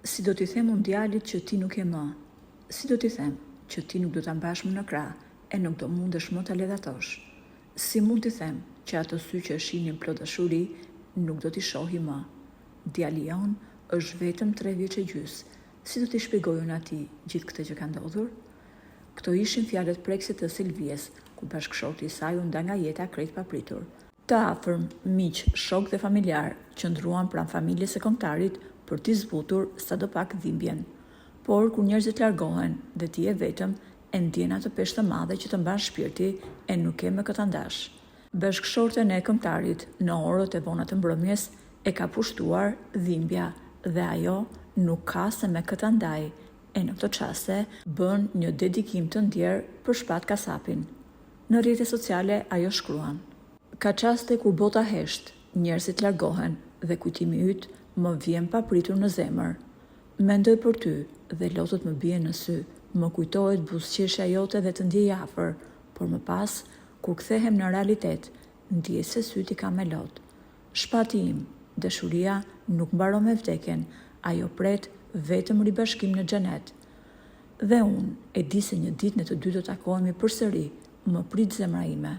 Si do t'i them mundialit që ti nuk je më? Si do t'i them që ti nuk do ta mbash më në krah e nuk do mundesh më ta ledhatosh? Si mund t'i them që ato sy që shihnin plot dashuri nuk do t'i shohi më? Djali jon është vetëm 3 vjeç e gjys. Si do t'i shpjegoj unë atij gjithë këtë që ka ndodhur? Këto ishin fjalët prekse të Silvies, ku bashkëshorti i saj u nda nga jeta krejt papritur. Të afërm, miq, shok dhe familjar qëndruan pranë familjes së kombëtarit për t'i zbutur sadopak dhimbjen. Por kur njerëzit largohen dhe ti je vetëm, e ndjen atë peshë të madhe që të mban shpirti e nuk ke me këtë ndash. Bashkëshorten e kombëtarit në orët e vona të mbrëmjes e ka pushtuar dhimbja dhe ajo nuk ka se me këtë ndaj, e në këto qaste bën një dedikim të ndjerë për shpat kasapin. Në rrjetet sociale ajo shkruan: ka qaste kur bota hesht, njerëzit largohen dhe kujtimi yt më vjen papritur në zemër. Mendoj për ty dhe lotët më bien në sy, më kujtohet buzëqeshja jote dhe të ndjej afër, por më pas, kur kthehem në realitet, ndjej se syt i kam me lot. Shpati im, dashuria nuk mbaron me vdekjen, ajo pret vetëm ribashkim në xhenet. Dhe unë e di se një ditë ne të dy do takohemi përsëri, më prit zemra ime.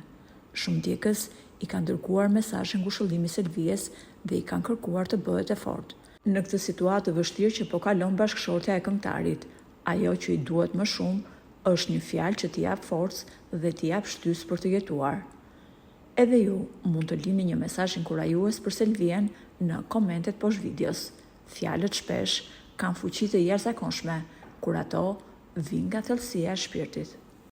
Shumë djegës i kanë dërguar mesazhe ngushëllimi Selvies dhe i kanë kërkuar të bëhet e fortë. Në këtë situatë të vështirë që po kalon bashkëshortja e këmbëtarit, ajo që i duhet më shumë është një fjalë që t'i jap forcë dhe t'i jap shtysë për të jetuar. Edhe ju mund të lini një mesazh inkurajues për Selvien në komentet poshtë videos. Fjalët shpesh kanë fuqi të jashtëzakonshme kur ato vijnë nga thellësia e shpirtit.